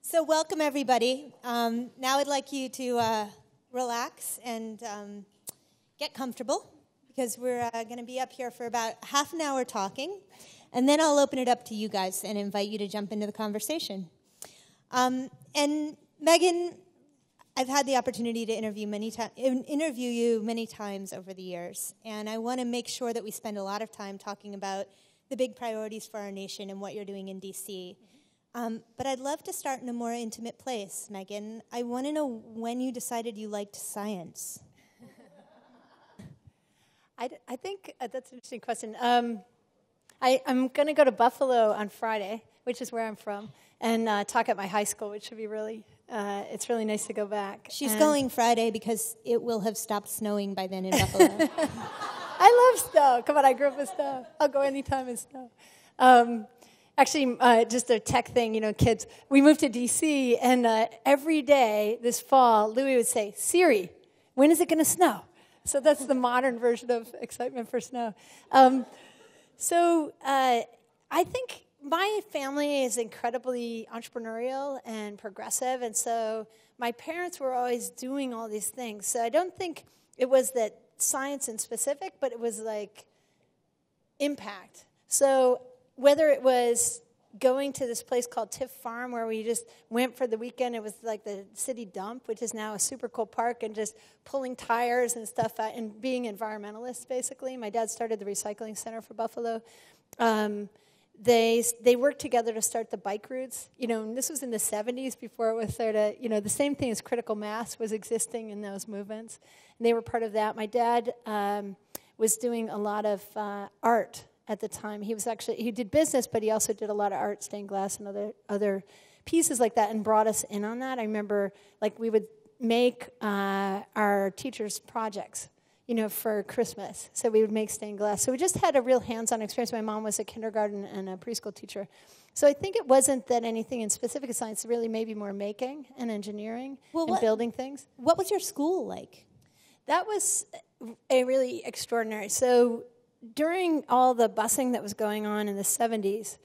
So welcome, everybody. Now I'd like you to relax and get comfortable because we're going to be up here for about half an hour talking, and then I'll open it up to you guys and invite you to jump into the conversation. And Megan, I've had the opportunity to interview you many times over the years, and I want to make sure that we spend a lot of time talking about the big priorities for our nation and what you're doing in D.C. But I'd love to start in a more intimate place, Megan. I want to know when you decided you liked science. I think that's an interesting question. I'm going to go to Buffalo on Friday, which is where I'm from, and talk at my high school, which should be it's really nice to go back. She's going Friday because it will have stopped snowing by then in Buffalo. I love snow. Come on, I grew up with snow. I'll go anytime in snow. Actually, just a tech thing, kids. We moved to D.C., and every day this fall, Louis would say, Siri, when is it going to snow? So that's the modern version of excitement for snow. I think my family is incredibly entrepreneurial and progressive, and so my parents were always doing all these things. So I don't think it was that science in specific, but it was like impact. So whether it was going to this place called Tiff Farm where we just went for the weekend, it was like the city dump, which is now a super cool park, and just pulling tires and stuff out and being environmentalists, basically. My dad started the recycling center for Buffalo. They worked together to start the bike routes. And this was in the 70s before it was sort of, the same thing as critical mass was existing in those movements. And they were part of that. My dad was doing a lot of art at the time. He did business, but he also did a lot of art, stained glass, and other pieces like that, and brought us in on that. I remember, we would make our teachers' projects, for Christmas. So we would make stained glass. So we just had a real hands-on experience. My mom was a kindergarten and a preschool teacher. So I think it wasn't that anything in specific science, really maybe more making and engineering and building things. What was your school like? That was a really extraordinary. So during all the busing that was going on in the 70s,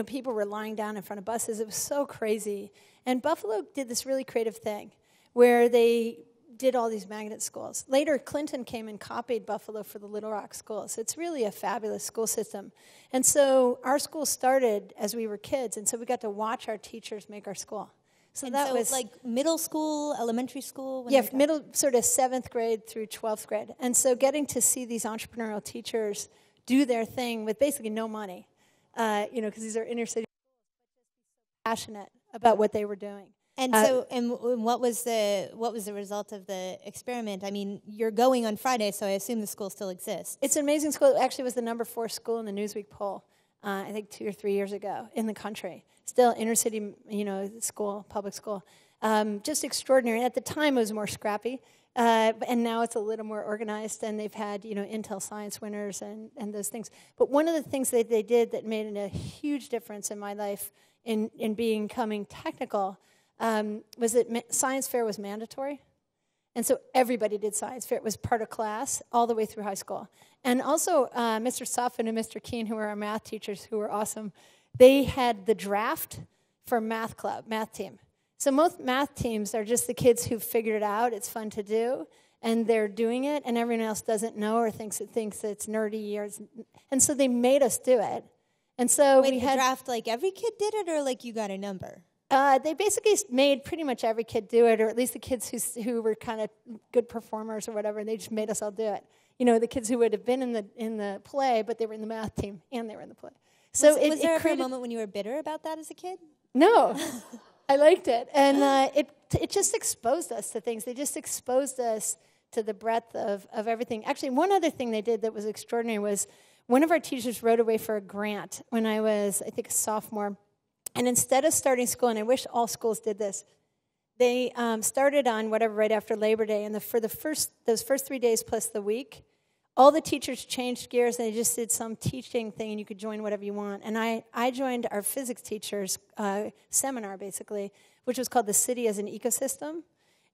people were lying down in front of buses. It was so crazy. And Buffalo did this really creative thing where they did all these magnet schools. Later, Clinton came and copied Buffalo for the Little Rock schools. It's really a fabulous school system. And so our school started as we were kids, and so we got to watch our teachers make our school. So that was like middle school, elementary school? Middle, sort of 7th grade through 12th grade. And so getting to see these entrepreneurial teachers do their thing with basically no money, because these are inner city schools, but just be so passionate about what they were doing. And what was the result of the experiment? I mean, you're going on Friday, so I assume the school still exists. It's an amazing school. It actually was the number 4 school in the Newsweek poll, I think 2 or 3 years ago in the country. Still inner city, school, public school. Just extraordinary. At the time, it was more scrappy, and now it's a little more organized, and they've had, Intel Science winners and those things. But one of the things that they did that made a huge difference in my life in becoming technical was that science fair was mandatory. And so everybody did science fair. It was part of class all the way through high school. And also Mr. Suffin and Mr. Keene, who were our math teachers, who were awesome, they had the draft for math club, math team. So most math teams are just the kids who figured it out, it's fun to do, and they're doing it, and everyone else doesn't know or thinks it's nerdy. And so they made us do it. And so we had draft like every kid did it, or like you got a number? They basically made pretty much every kid do it, or at least the kids who were kind of good performers or whatever, and they just made us all do it. The kids who would have been in the play, but they were in the math team, and they were in the play. So was there a moment when you were bitter about that as a kid? No. I liked it. And it just exposed us to things. They just exposed us to the breadth of everything. Actually, one other thing they did that was extraordinary was one of our teachers wrote away for a grant when I was, I think, a sophomore. And instead of starting school, and I wish all schools did this, they started on whatever right after Labor Day. And for those first 3 days plus the week, all the teachers changed gears, and they just did some teaching thing, and you could join whatever you want. And I joined our physics teacher's seminar, basically, which was called The City as an Ecosystem.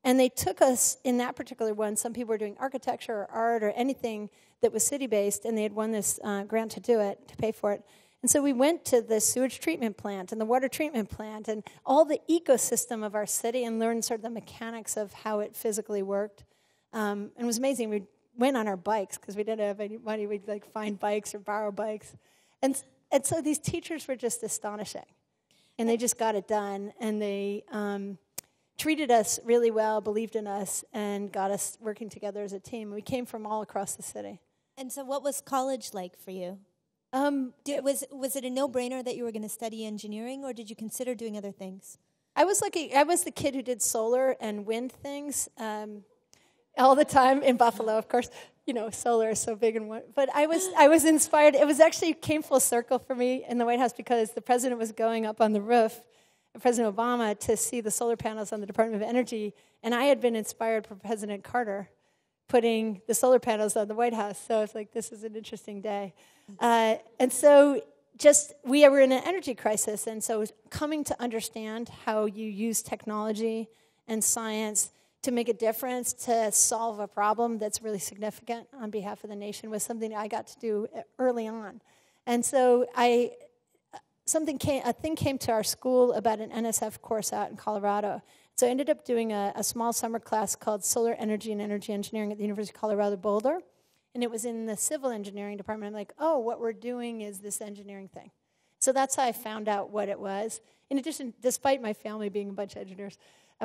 And they took us in that particular one. Some people were doing architecture or art or anything that was city-based, and they had won this grant to do it, to pay for it. And so we went to the sewage treatment plant and the water treatment plant and all the ecosystem of our city and learned sort of the mechanics of how it physically worked. And it was amazing. We went on our bikes because we didn't have any money. We'd like find bikes or borrow bikes. And so these teachers were just astonishing. And they just got it done. And they treated us really well, believed in us, and got us working together as a team. We came from all across the city. And so what was college like for you? Was it a no-brainer that you were going to study engineering, or did you consider doing other things? I was the kid who did solar and wind things all the time in Buffalo, of course. You know, solar is so big and but I was inspired. It was actually came full circle for me in the White House because the president was going up on the roof, President Obama, to see the solar panels on the Department of Energy, and I had been inspired from President Carter putting the solar panels on the White House. So I was like, this is an interesting day. And so we were in an energy crisis, and so coming to understand how you use technology and science to make a difference, to solve a problem that's really significant on behalf of the nation was something I got to do early on. And so a thing came to our school about an NSF course out in Colorado. So I ended up doing a small summer class called Solar Energy and Energy Engineering at the University of Colorado Boulder. And it was in the civil engineering department. I'm like, oh, what we're doing is this engineering thing. So that's how I found out what it was. In addition, despite my family being a bunch of engineers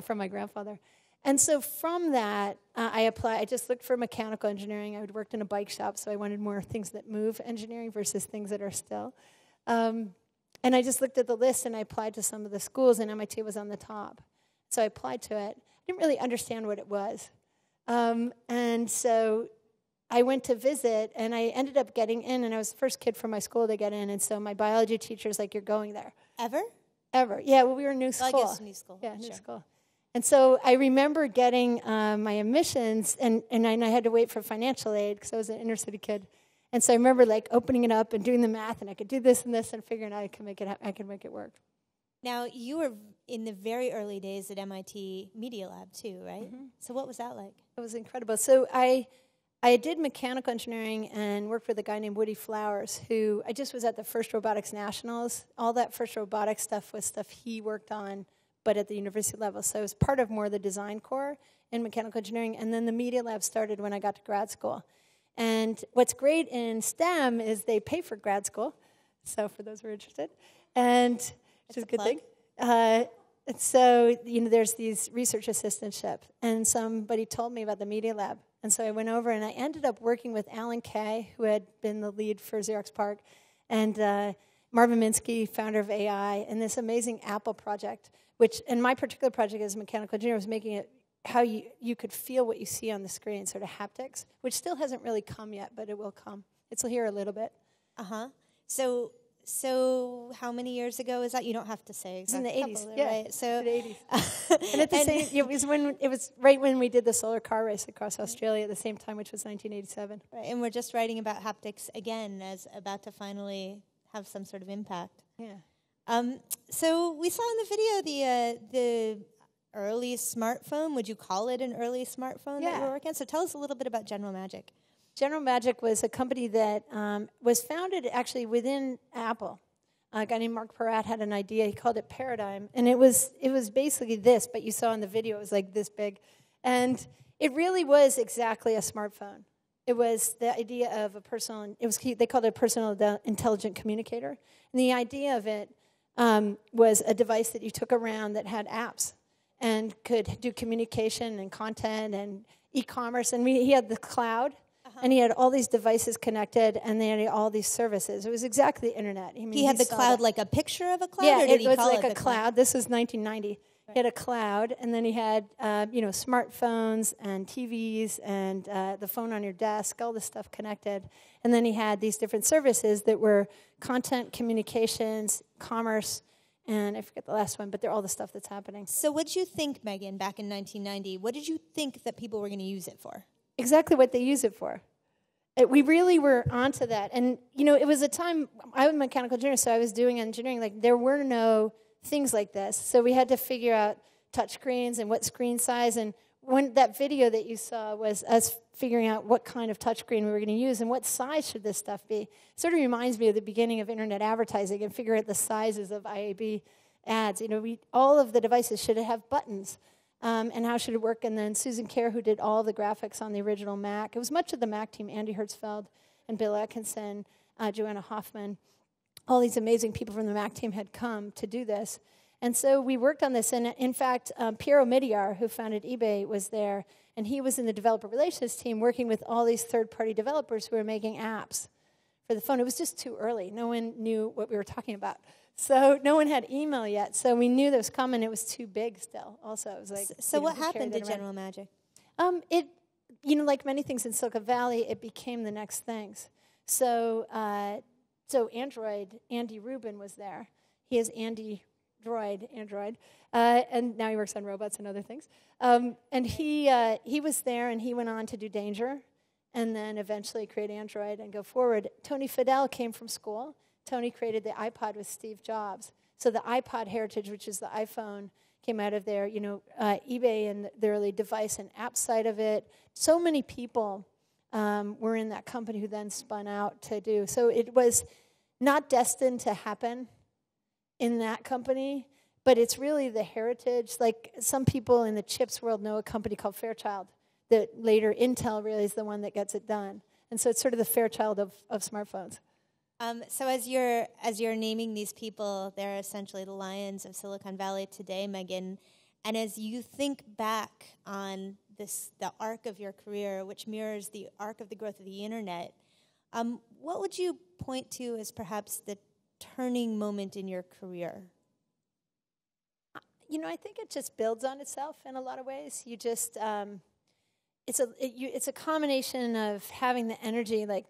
from my grandfather. And so from that, I applied. I just looked for mechanical engineering. I had worked in a bike shop, so I wanted more things that move engineering versus things that are still. And I just looked at the list, and I applied to some of the schools, and MIT was on the top. So I applied to it. I didn't really understand what it was. And so I went to visit, and I ended up getting in, and I was the first kid from my school to get in, and so my biology teacher's like, you're going there. Ever? Yeah, well, we were new school. Well, I guess new school. Yeah, new sure. school. And so I remember getting my admissions, and I had to wait for financial aid because I was an inner city kid. And so I remember like opening it up and doing the math, and I could do this and this, and figuring out I could make it work. Now, you were in the very early days at MIT Media Lab too, right? Mm-hmm. So what was that like? It was incredible. So I did mechanical engineering and worked with a guy named Woody Flowers, who I just was at the first Robotics Nationals. All that first robotics stuff was stuff he worked on, but at the university level. So it was part of more the design core in mechanical engineering. And then the Media Lab started when I got to grad school. And what's great in STEM is they pay for grad school. So for those who are interested, which is a good thing. And so, there's these research assistantships. And somebody told me about the Media Lab. And so I went over, and I ended up working with Alan Kay, who had been the lead for Xerox PARC, and Marvin Minsky, founder of AI, and this amazing Apple project, which, in my particular project as a mechanical engineer, was making it how you could feel what you see on the screen, sort of haptics, which still hasn't really come yet, but it will come. It's here a little bit. Uh-huh. So how many years ago is that? You don't have to say. It's in the 80s, there, yeah. Right? So in the 80s. And at the same, it was right when we did the solar car race across Australia at the same time, which was 1987. Right, and we're just writing about haptics again as about to finally have some sort of impact. Yeah. So we saw in the video the early smartphone. Would you call it an early smartphone that you were working on? So tell us a little bit about General Magic. General Magic was a company that was founded actually within Apple. A guy named Mark Peratt had an idea. He called it Paradigm. And it was basically this, but you saw in the video it was like this big. And it really was exactly a smartphone. It was the idea of they called it a personal intelligent communicator. And the idea of it was a device that you took around that had apps and could do communication and content and e-commerce. And he had the cloud. And he had all these devices connected, and they had all these services. It was exactly the internet. I mean, he had the cloud like a picture of a cloud? Yeah, or did it was like a cloud. This was 1990. Right. He had a cloud, and then he had smartphones and TVs and the phone on your desk, all this stuff connected. And then he had these different services that were content, communications, commerce, and I forget the last one, but they're all the stuff that's happening. So what did you think, Megan, back in 1990? What did you think that people were going to use it for? Exactly what they use it for. We really were onto that. And, it was a time, I was a mechanical engineer, so I was doing engineering. Like, there were no things like this. So we had to figure out touch screens and what screen size. And when that video that you saw was us figuring out what kind of touchscreen we were going to use and what size should this stuff be. Sort of reminds me of the beginning of internet advertising and figure out the sizes of IAB ads. All of the devices should have buttons, and how should it work? And then Susan Kerr, who did all the graphics on the original Mac. It was much of the Mac team, Andy Hertzfeld and Bill Atkinson, Joanna Hoffman. All these amazing people from the Mac team had come to do this. And so we worked on this, and in fact, Piero Midyar, who founded eBay, was there, and he was in the developer relations team working with all these third-party developers who were making apps for the phone. It was just too early. No one knew what we were talking about. So no one had email yet, so we knew that was coming. It was too big still, also. It was like, so what happened to General Magic? Like many things in Silicon Valley, it became the next things. So Android, Andy Rubin was there. He is Android, and now he works on robots and other things. And he was there, and he went on to do Danger, and then eventually create Android and go forward. Tony Fadell came from school. Tony created the iPod with Steve Jobs. So the iPod heritage, which is the iPhone, came out of there. eBay and the early device and app side of it. So many people were in that company who then spun out to do. So it was not destined to happen in that company, but it's really the heritage. Like some people in the chips world know a company called Fairchild that later Intel really is the one that gets it done. And so it's sort of the Fairchild of smartphones. So as you're naming these people, they're essentially the lions of Silicon Valley today, Megan. And as you think back on the arc of your career, which mirrors the arc of the growth of the internet, what would you point to as perhaps the turning moment in your career? I think it just builds on itself in a lot of ways. You just it's a combination of having the energy like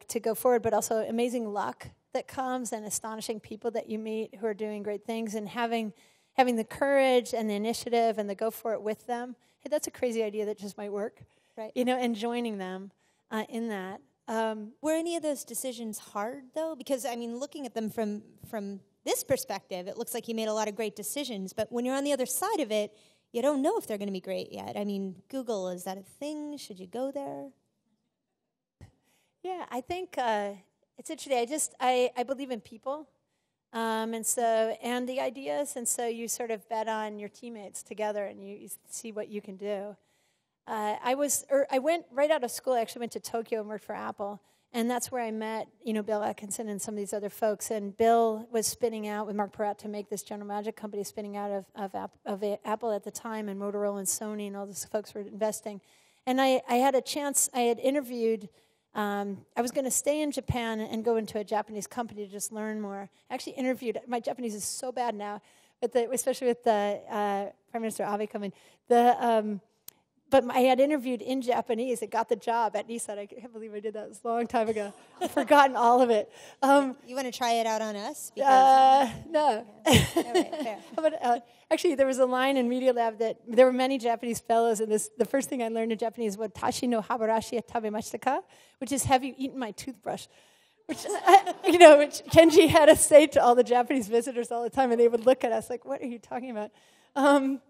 to go forward, but also amazing luck that comes and astonishing people that you meet who are doing great things, and having the courage and the initiative and the go for it with them. Hey, that's a crazy idea that just might work, right? And joining them in that. Were any of those decisions hard, though? Because, looking at them from this perspective, it looks like you made a lot of great decisions. But when you're on the other side of it, you don't know if they're going to be great yet. Google, is that a thing? Should you go there? Yeah, I think it's interesting. I believe in people, and the ideas, and so you sort of bet on your teammates together, and you see what you can do. I went right out of school. I actually went to Tokyo and worked for Apple, and that's where I met, Bill Atkinson and some of these other folks. And Bill was spinning out with Mark Peratt to make this General Magic company, spinning out of Apple at the time, and Motorola and Sony and all those folks were investing. And I had a chance. I had interviewed. I was going to stay in Japan and go into a Japanese company to just learn more. I actually interviewed. My Japanese is so bad now, especially with the Prime Minister Abe coming. But I had interviewed in Japanese and got the job at Nissan. I can't believe I did that. It was a long time ago. I've forgotten all of it. You want to try it out on us? No. Okay. All right, fair. But, actually, there was a line in Media Lab that there were many Japanese fellows, and the first thing I learned in Japanese was "Tashi no habarashi tabemashita ka," which is "Have you eaten my toothbrush?" Which Kenji had us say to all the Japanese visitors all the time, and they would look at us like, "What are you talking about?"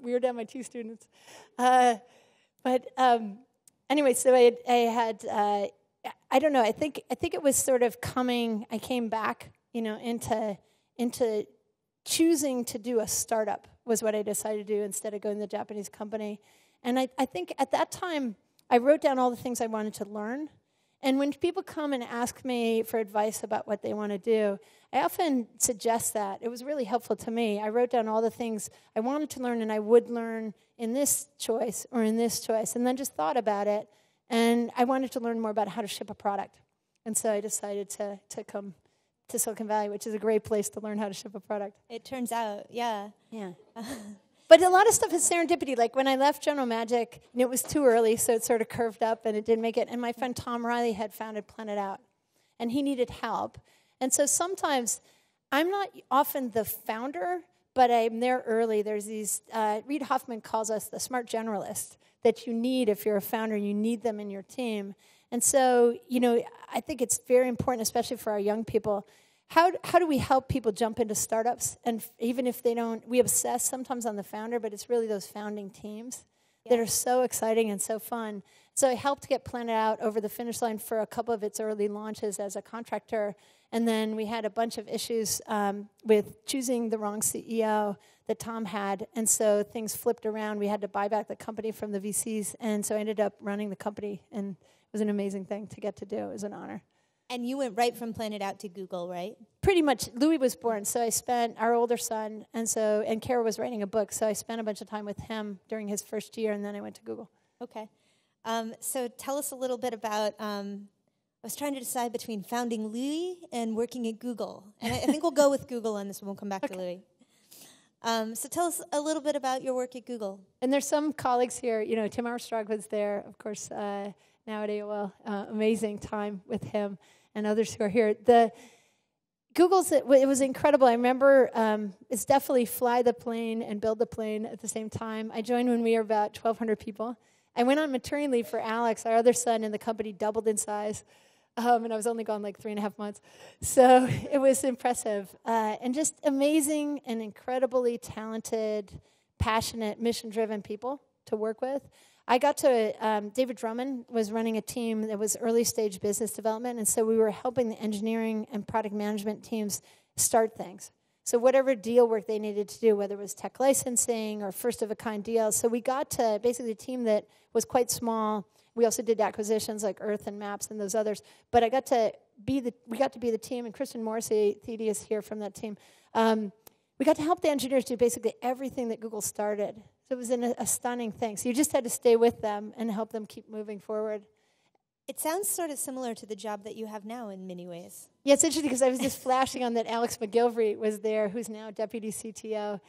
We were down MIT students. But anyway, so I had I don't know. I think it was sort of coming. I came back, into choosing to do a startup was what I decided to do instead of going to the Japanese company. And I think at that time I wrote down all the things I wanted to learn. And when people come and ask me for advice about what they want to do, I often suggest that. It was really helpful to me. I wrote down all the things I wanted to learn and I would learn in this choice or in this choice, and then just thought about it. And I wanted to learn more about how to ship a product. And so I decided to come to Silicon Valley, which is a great place to learn how to ship a product. It turns out, yeah. Yeah. But a lot of stuff is serendipity. Like when I left General Magic, it was too early, so it sort of curved up and it didn't make it. And my friend Tom Riley had founded Planet Out, and he needed help. And so sometimes I'm not often the founder, but I'm there early. There's these, Reid Hoffman calls us the smart generalist that you need if you're a founder. You need them in your team. And so, I think it's very important, especially for our young people. How do we help people jump into startups? And even if they don't, we obsess sometimes on the founder, but it's really those founding teams that are so exciting and so fun. So I helped get Planet Out over the finish line for a couple of its early launches as a contractor. And then we had a bunch of issues with choosing the wrong CEO that Tom had. And so things flipped around. We had to buy back the company from the VCs. And so I ended up running the company. And it was an amazing thing to get to do. It was an honor. And you went right from Planet Out to Google, right? Pretty much. Louis was born. So I spent, our older son, and Kara was writing a book. So I spent a bunch of time with him during his first year. And then I went to Google. Okay. So tell us a little bit about, I was trying to decide between founding Louis and working at Google. And I think we'll go with Google on this one. We'll come back to Louis. So tell us a little bit about your work at Google. And there's some colleagues here. You know, Tim Armstrong was there, of course, now at AOL. Amazing time with him and others who are here. Google's, it was incredible. I remember it's definitely fly the plane and build the plane at the same time. I joined when we were about 1,200 people. I went on maternity leave for Alex, our other son, and the company doubled in size. And I was only gone like 3.5 months. So it was impressive. And just amazing and incredibly talented, passionate, mission-driven people to work with. I got to, David Drummond was running a team that was early-stage business development, and so we were helping the engineering and product management teams start things. So whatever deal work they needed to do, whether it was tech licensing or first-of-a-kind deals. So we got to basically a team that was quite small. We also did acquisitions like Earth and Maps and those others. But we got to be the team, and Kristen Morrissey, Thede is here from that team. We got to help the engineers do basically everything that Google started. So it was a stunning thing. So you just had to stay with them and help them keep moving forward. It sounds sort of similar to the job that you have now in many ways. Yeah, it's interesting because I was just flashing on that Alex McGilvery was there, who's now Deputy CTO,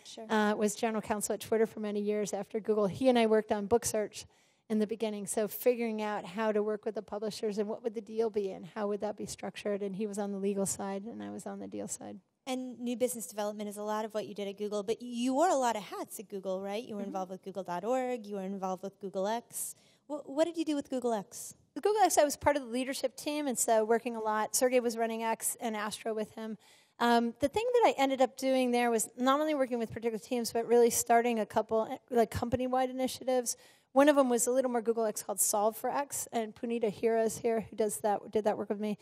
was General Counsel at Twitter for many years after Google. He and I worked on book search in the beginning, so figuring out how to work with the publishers and what would the deal be and how would that be structured, and he was on the legal side and I was on the deal side. And new business development is a lot of what you did at Google, but you wore a lot of hats at Google, right? You were involved with Google.org, you were involved with Google X. What did you do with Google X? With Google X, I was part of the leadership team, and so working a lot. Sergey was running X and Astro with him. The thing that I ended up doing there was not only working with particular teams, but really starting a couple like company-wide initiatives. One of them was a little more Google X called Solve for X, and Punita Hira is here who did that work with me,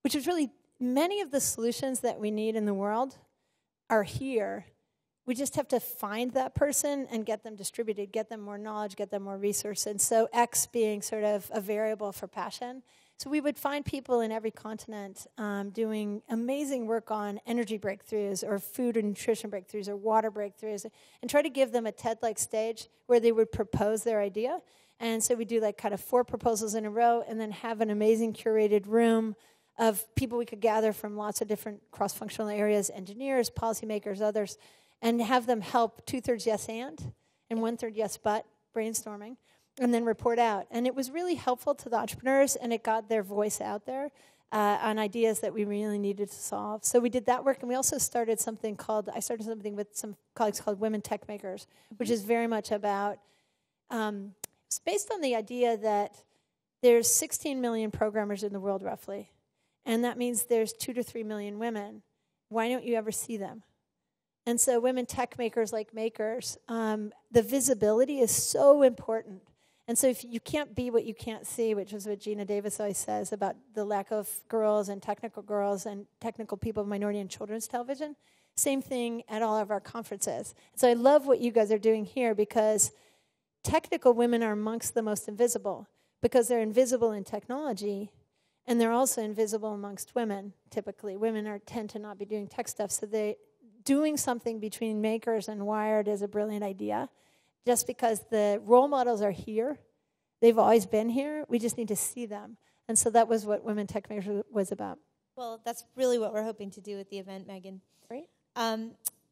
which was really many of the solutions that we need in the world are here. We just have to find that person and get them distributed, get them more knowledge, get them more resources. And so X being sort of a variable for passion. So we would find people in every continent doing amazing work on energy breakthroughs or food and nutrition breakthroughs or water breakthroughs and try to give them a TED-like stage where they would propose their idea. And so we do like kind of 4 proposals in a row and then have an amazing curated room of people we could gather from lots of different cross-functional areas, engineers, policymakers, others, and have them help 2/3 yes and 1/3 yes but brainstorming, and then report out. And it was really helpful to the entrepreneurs, and it got their voice out there on ideas that we really needed to solve. So we did that work, and we also started something with some colleagues called Women Techmakers, which is very much about, it's based on the idea that there's 16 million programmers in the world roughly, and that means there's 2 to 3 million women. Why don't you ever see them? And so women tech makers like makers, the visibility is so important. And so if you can't be what you can't see, which is what Gina Davis always says about the lack of girls and technical people of minority and children's television, same thing at all of our conferences. So I love what you guys are doing here because technical women are amongst the most invisible because they're invisible in technology and they're also invisible amongst women, typically. Women tend to not be doing tech stuff, so doing something between Makers and Wired is a brilliant idea. Just because the role models are here, they've always been here, we just need to see them. And so that was what Women Techmakers was about. Well, that's really what we're hoping to do at the event, Megan. Great.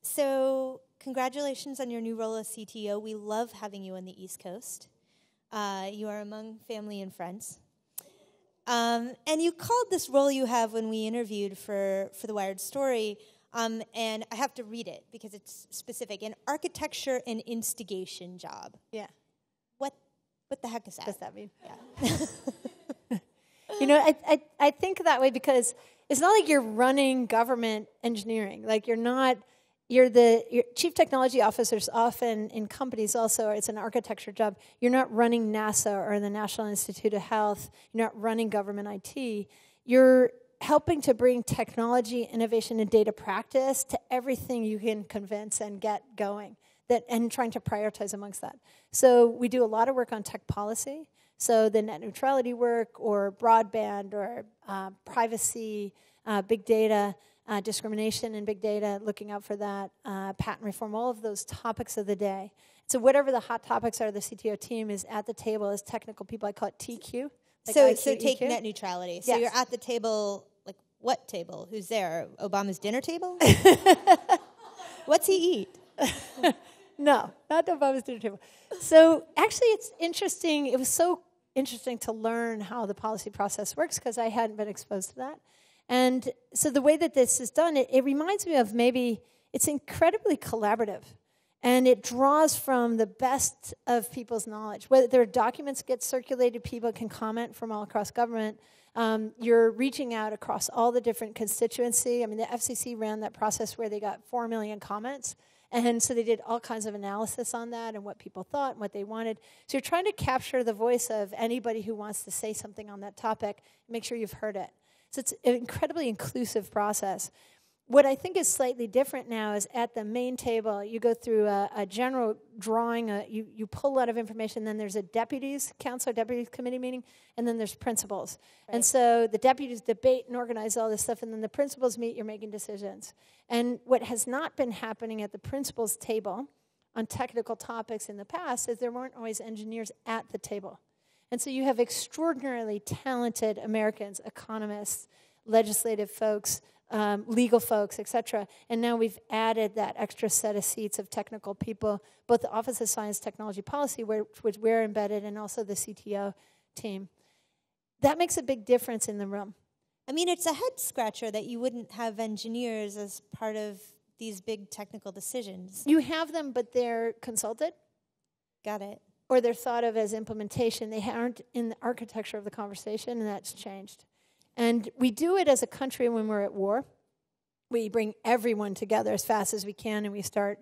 So congratulations on your new role as CTO. We love having you on the East Coast. You are among family and friends. And you called this role you have when we interviewed for the Wired story, and I have to read it because it's specific, an architecture and instigation job. Yeah. What the heck is that? What does that mean? Yeah. You know, I think that way because it's not like you're running government engineering. Like you're not your chief technology officers often in companies also, it's an architecture job. You're not running NASA or the National Institute of Health. You're not running government IT. You're helping to bring technology, innovation, and data practice to everything you can convince and get going, and trying to prioritize amongst that. So we do a lot of work on tech policy. So the net neutrality work or broadband or privacy, big data, discrimination in big data, looking out for that, patent reform, all of those topics of the day. So whatever the hot topics are, the CTO team is at the table as technical people. I call it TQ. Like so take net neutrality. So you're at the table, like what table? Who's there? Obama's dinner table? What's he eat? No, not Obama's dinner table. So actually it's interesting. It was so interesting to learn how the policy process works because I hadn't been exposed to that. And so the way that this is done, it reminds me of maybe it's incredibly collaborative. And it draws from the best of people's knowledge. Whether their documents get circulated, people can comment from all across government. You're reaching out across all the different constituency. I mean, the FCC ran that process where they got 4 million comments. And so they did all kinds of analysis on that and what people thought and what they wanted. So you're trying to capture the voice of anybody who wants to say something on that topic, make sure you've heard it. So it's an incredibly inclusive process. What I think is slightly different now is at the main table, you go through a general drawing, you pull a lot of information, then there's a deputies council, deputies committee meeting, and then there's principals. Right. And so the deputies debate and organize all this stuff, and then the principals meet, you're making decisions. And what has not been happening at the principals table on technical topics in the past is there weren't always engineers at the table. And so you have extraordinarily talented Americans, economists, legislative folks, legal folks, et cetera. And now we've added that extra set of seats of technical people, both the Office of Science Technology Policy, which we're embedded, and also the CTO team. That makes a big difference in the room. I mean, it's a head-scratcher that you wouldn't have engineers as part of these big technical decisions. You have them, but they're consulted. Got it. Or they're thought of as implementation. They aren't in the architecture of the conversation, and that's changed. And we do it as a country when we're at war. We bring everyone together as fast as we can, and we start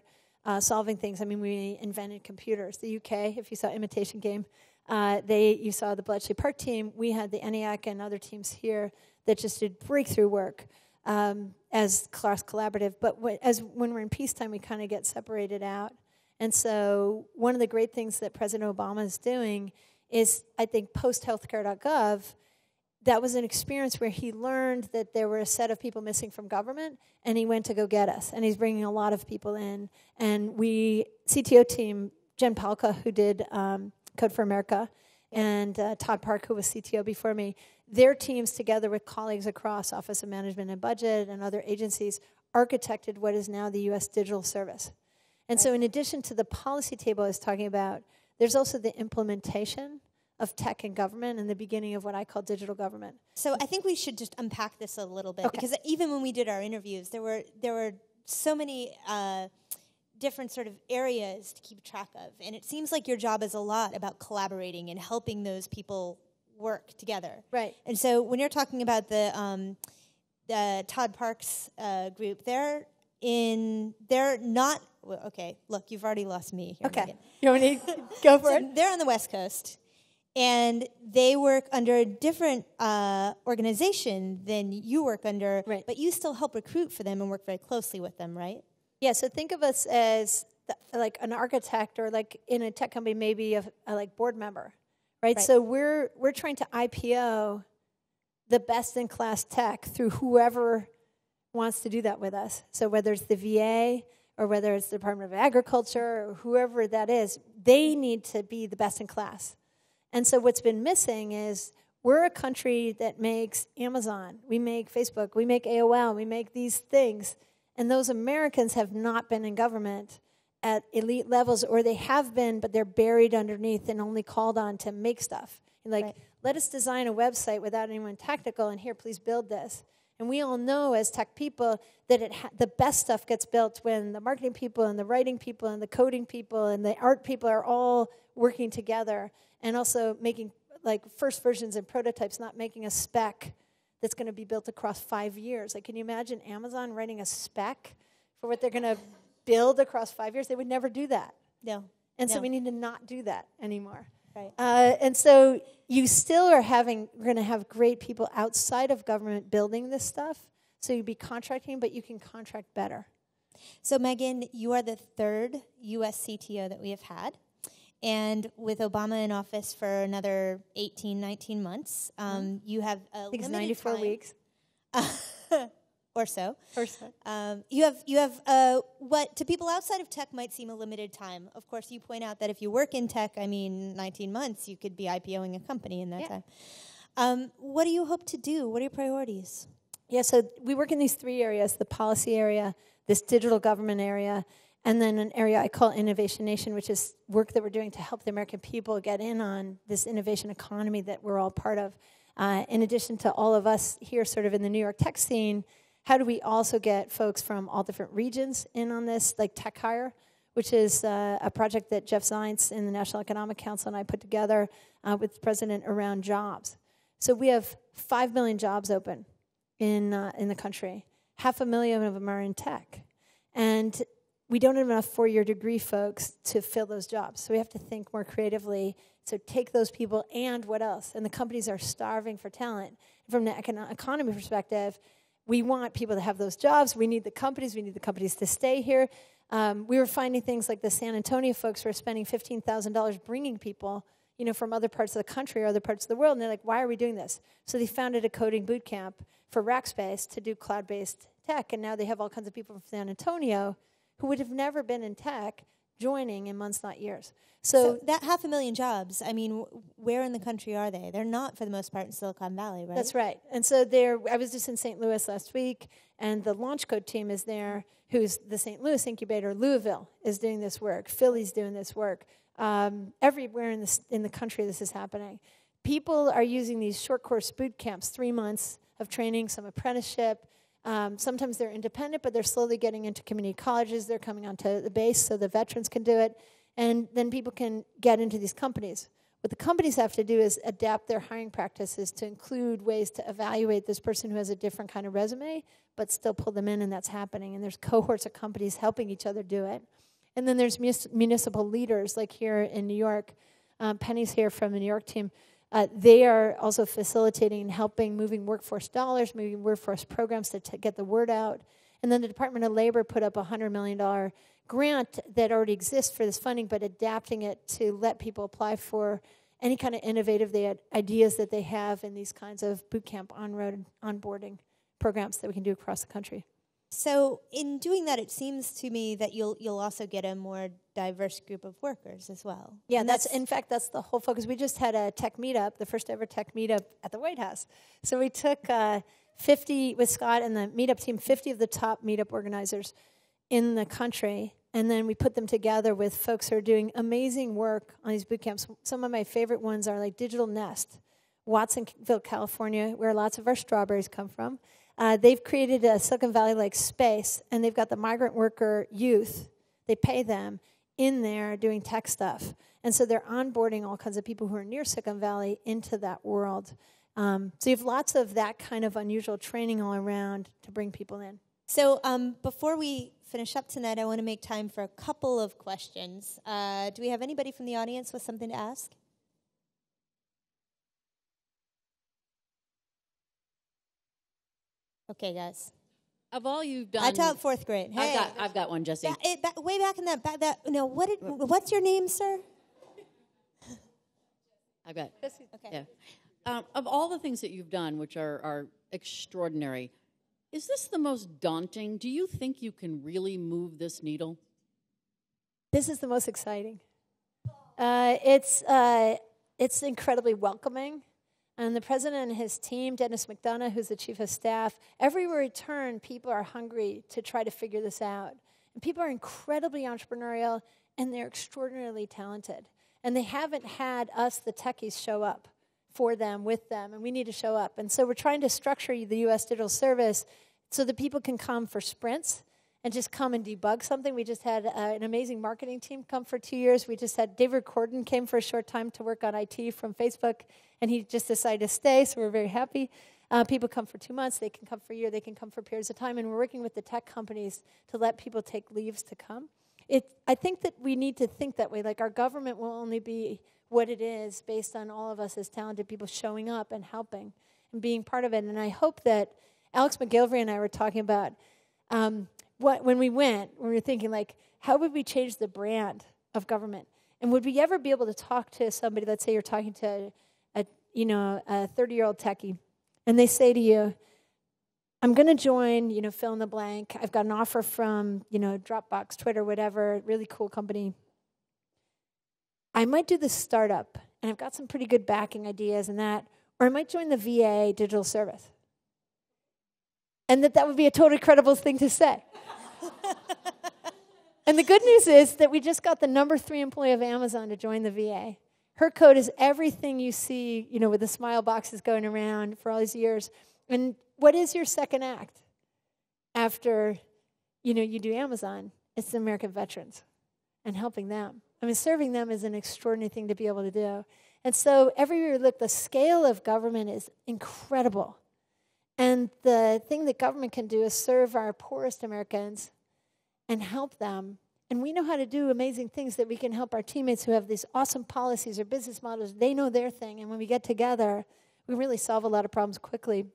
solving things. I mean, we invented computers. The UK, if you saw Imitation Game, you saw the Bletchley Park team. We had the ENIAC and other teams here that just did breakthrough work as class collaborative. But when we're in peacetime, we kind of get separated out. And so one of the great things that President Obama is doing is, I think, posthealthcare.gov, that was an experience where he learned that there were a set of people missing from government, and he went to go get us. And he's bringing a lot of people in. And CTO team, Jen Palka, who did Code for America, and Todd Park, who was CTO before me, their teams together with colleagues across Office of Management and Budget and other agencies architected what is now the U.S. Digital Service. And so in addition to the policy table I was talking about, there's also the implementation of tech and government and the beginning of what I call digital government. So I think we should just unpack this a little bit, because even when we did our interviews, there were so many different sort of areas to keep track of. And it seems like your job is a lot about collaborating and helping those people work together. Right. And so when you're talking about the Todd Parks group, they're not... Okay, look, you've already lost me here, okay. Megan. You want me to go for it? They're on the West Coast, and they work under a different organization than you work under, right. But you still help recruit for them and work very closely with them, right? Yeah, so think of us as like an architect, or like in a tech company, maybe a like board member, right? So we're trying to IPO the best-in-class tech through whoever wants to do that with us. So whether it's the VA or whether it's the Department of Agriculture or whoever that is, they need to be the best in class. And so what's been missing is we're a country that makes Amazon, we make Facebook, we make AOL, we make these things, and those Americans have not been in government at elite levels, or they have been, but they're buried underneath and only called on to make stuff. Like, let us design a website without anyone technical, and here, please build this. And we all know as tech people that the best stuff gets built when the marketing people and the writing people and the coding people and the art people are all working together, and also making like first versions and prototypes, not making a spec that's going to be built across 5 years. Like, can you imagine Amazon writing a spec for what they're going to build across 5 years, they would never do that. No. And so we need to not do that anymore. Right. And so you still are going to have great people outside of government building this stuff. So you'd be contracting, but you can contract better. So Megan, you are the third U.S. CTO that we have had. And with Obama in office for another 18, 19 months, you have a limited 94 time. weeks. Or so. You have what to people outside of tech might seem a limited time. Of course, you point out that if you work in tech, 19 months, you could be IPOing a company in that time. What do you hope to do? What are your priorities? Yeah, so we work in these three areas, the policy area, this digital government area, and then an area I call Innovation Nation, which is work that we're doing to help the American people get in on this innovation economy that we're all part of. In addition to all of us here sort of in the New York tech scene, how do we also get folks from all different regions in on this, like Tech Hire, which is a project that Jeff Zients in the National Economic Council and I put together with the president around jobs. So we have 5 million jobs open in the country. 500,000 of them are in tech. And we don't have enough four-year degree folks to fill those jobs. So we have to think more creatively. So take those people and what else? And the companies are starving for talent. From the economy perspective, we want people to have those jobs. We need the companies. We need the companies to stay here. We were finding things like the San Antonio folks were spending $15,000 bringing people, from other parts of the country or other parts of the world. And they're like, why are we doing this? So they founded a coding boot camp for Rackspace to do cloud-based tech. And now they have all kinds of people from San Antonio who would have never been in tech joining in months, not years. So that 500,000 jobs, where in the country are they? They're not, for the most part, in Silicon Valley, right? That's right. And so I was just in St. Louis last week, and the Launch Code team is there, who's the St. Louis incubator. Louisville is doing this work. Philly's doing this work. Everywhere in the country this is happening. People are using these short course boot camps, 3 months of training, some apprenticeship. Sometimes they're independent, but they're slowly getting into community colleges. They're coming onto the base so the veterans can do it. And then people can get into these companies. What the companies have to do is adapt their hiring practices to include ways to evaluate this person who has a different kind of resume, but still pull them in, and that's happening. And there's cohorts of companies helping each other do it. And then there's municipal leaders, like here in New York. Penny's here from the New York team. They are also facilitating and helping moving workforce dollars, moving workforce programs to get the word out. And then the Department of Labor put up a $100 million grant that already exists for this funding, but adapting it to let people apply for any kind of innovative ideas that they have in these kinds of boot camp on-road onboarding programs that we can do across the country. So in doing that, it seems to me that you'll also get a more diverse group of workers as well. Yeah, that's the whole focus. We just had a tech meetup, the first ever tech meetup at the White House. So we took 50, with Scott and the meetup team, 50 of the top meetup organizers in the country, and then we put them together with folks who are doing amazing work on these boot camps. Some of my favorite ones are like Digital Nest, Watsonville, California, where lots of our strawberries come from. They've created a Silicon Valley-like space, and they've got the migrant worker youth. They pay them in there doing tech stuff. And so they're onboarding all kinds of people who are near Silicon Valley into that world. So you have lots of that kind of unusual training all around to bring people in. So before we finish up tonight, I want to make time for a couple of questions. Do we have anybody from the audience with something to ask? Okay, guys. Of all you've done, I taught fourth grade. Hey, I've got one, Jessi. Way back in that. No, what's your name, sir? I've got. Okay. Yeah. Of all the things that you've done, which are extraordinary, is this the most daunting? Do you think you can really move this needle? This is the most exciting. It's incredibly welcoming. And the president and his team, Dennis McDonough, who's the chief of staff, everywhere we turn, people are hungry to try to figure this out. And people are incredibly entrepreneurial, and they're extraordinarily talented. And they haven't had us, the techies, show up for them, with them, and we need to show up. And so we're trying to structure the U.S. Digital Service so that people can come for sprints and just come and debug something. We just had an amazing marketing team come for 2 years. We just had David Corden came for a short time to work on IT from Facebook, and he just decided to stay, so we're very happy. People come for 2 months, they can come for a year, they can come for periods of time, and we're working with the tech companies to let people take leaves to come. I think that we need to think that way. Like, our government will only be what it is based on all of us as talented people showing up and helping and being part of it. And I hope that Alex McGilvery and I were talking about when we were thinking, like, how would we change the brand of government? And would we ever be able to talk to somebody, let's say you're talking to a 30-year-old techie, and they say to you, I'm going to join, fill in the blank. I've got an offer from, Dropbox, Twitter, whatever, really cool company. I might do this startup, and I've got some pretty good backing ideas and that, or I might join the VA digital service. And that would be a totally credible thing to say. And the good news is that we just got the number 3 employee of Amazon to join the VA. Her code is everything you see, with the smile boxes going around for all these years. And what is your second act after, you do Amazon? It's the American veterans and helping them. I mean, serving them is an extraordinary thing to be able to do. And so everywhere you look, the scale of government is incredible. And the thing that government can do is serve our poorest Americans and help them. And we know how to do amazing things that we can help our teammates who have these awesome policies or business models. They know their thing. And when we get together, we really solve a lot of problems quickly.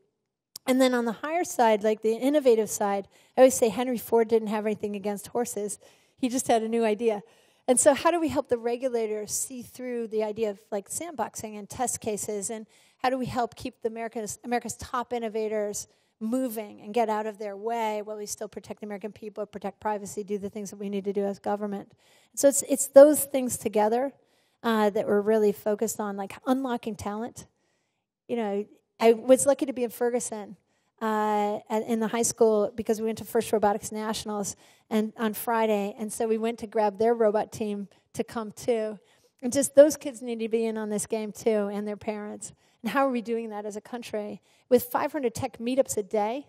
And then on the higher side, like the innovative side, I always say Henry Ford didn't have anything against horses. He just had a new idea. And so how do we help the regulators see through the idea of like sandboxing and test cases? And how do we help keep America's top innovators moving and get out of their way while we still protect the American people, protect privacy, do the things that we need to do as government? So it's those things together that we're really focused on, like unlocking talent. I was lucky to be in Ferguson in the high school because we went to First Robotics Nationals and on Friday, and so we went to grab their robot team to come too. And just those kids need to be in on this game too, and their parents. And how are we doing that as a country? With 500 tech meetups a day,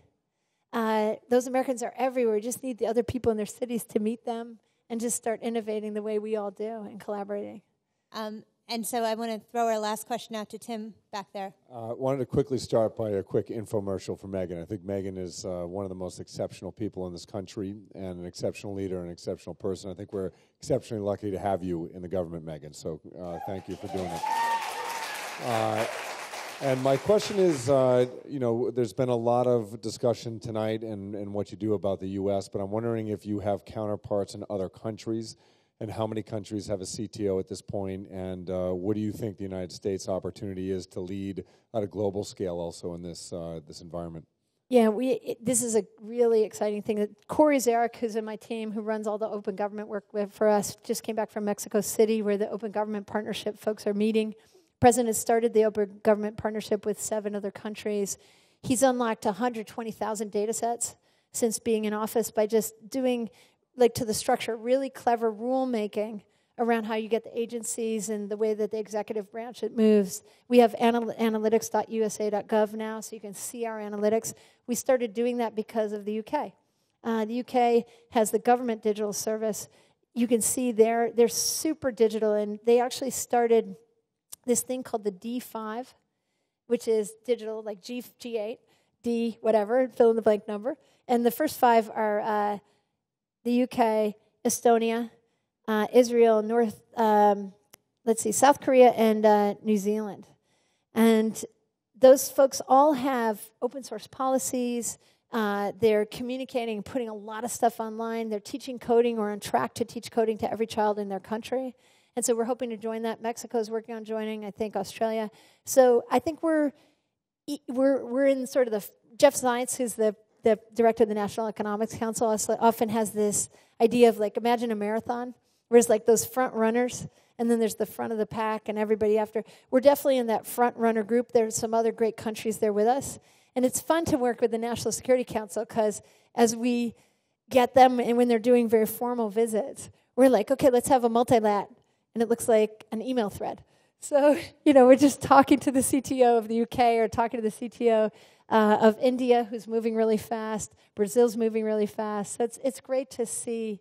those Americans are everywhere. We just need the other people in their cities to meet them and just start innovating the way we all do and collaborating. And so I want to throw our last question out to Tim back there. I wanted to quickly start by a quick infomercial for Megan. I think Megan is one of the most exceptional people in this country and an exceptional leader and an exceptional person. I think we're exceptionally lucky to have you in the government, Megan. So thank you for doing it. And my question is, there's been a lot of discussion tonight and what you do about the U.S., but I'm wondering if you have counterparts in other countries and how many countries have a CTO at this point, and what do you think the United States' opportunity is to lead at a global scale also in this environment? Yeah, this is a really exciting thing. Corey Zarek, who's in my team, who runs all the open government work for us, just came back from Mexico City, where the Open Government Partnership folks are meeting. The president has started the Open Government Partnership with 7 other countries. He's unlocked 120,000 data sets since being in office by just doing, like, to the structure, really clever rulemaking around how you get the agencies and the way that the executive branch it moves. We have analytics.usa.gov now, so you can see our analytics. We started doing that because of the UK. The UK has the government digital service. You can see they're super digital, and they actually started this thing called the D5, which is digital, like G8, D, whatever, fill in the blank number. And the first 5 are the UK, Estonia, Israel, South Korea, and New Zealand. And those folks all have open source policies. They're communicating and putting a lot of stuff online. They're teaching coding or on track to teach coding to every child in their country. And so we're hoping to join that. Mexico's working on joining, I think, Australia. So I think we're in sort of the... Jeff Zients, who's the director of the National Economics Council, often has this idea of, like, imagine a marathon, where there's like those front runners, and then there's the front of the pack and everybody after. We're definitely in that front runner group. There's some other great countries there with us. And it's fun to work with the National Security Council because as we get them, and when they're doing very formal visits, we're like, okay, let's have a multilat. And it looks like an email thread. So, we're just talking to the CTO of the UK or talking to the CTO of India, who's moving really fast. Brazil's moving really fast. So it's great to see,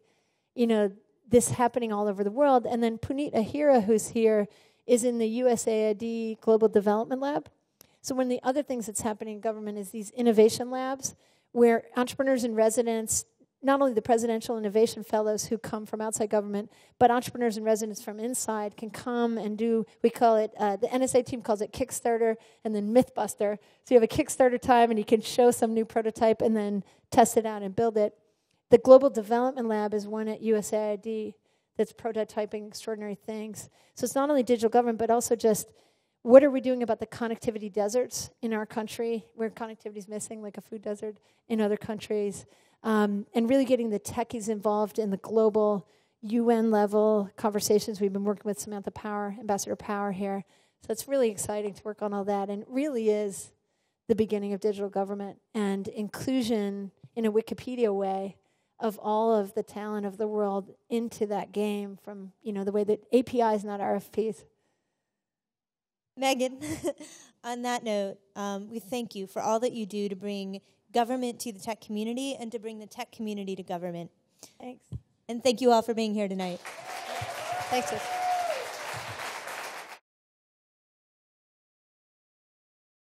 this happening all over the world. And then Puneet Ahira, who's here, is in the USAID Global Development Lab. So one of the other things that's happening in government is these innovation labs where entrepreneurs in residence, not only the presidential innovation fellows who come from outside government, but entrepreneurs in residence from inside can come and do, we call it, the NSA team calls it Kickstarter and then Mythbuster. So you have a Kickstarter time and you can show some new prototype and then test it out and build it. The Global Development Lab is one at USAID that's prototyping extraordinary things. So it's not only digital government, but also just what are we doing about the connectivity deserts in our country, where connectivity is missing, like a food desert in other countries, and really getting the techies involved in the global UN level conversations. We've been working with Samantha Power, Ambassador Power here. So it's really exciting to work on all that, and it really is the beginning of digital government and inclusion in a Wikipedia way of all of the talent of the world into that game from, the way that APIs, not RFPs. Megan, on that note, we thank you for all that you do to bring government to the tech community and to bring the tech community to government. Thanks. And thank you all for being here tonight. Thanks, Jessi.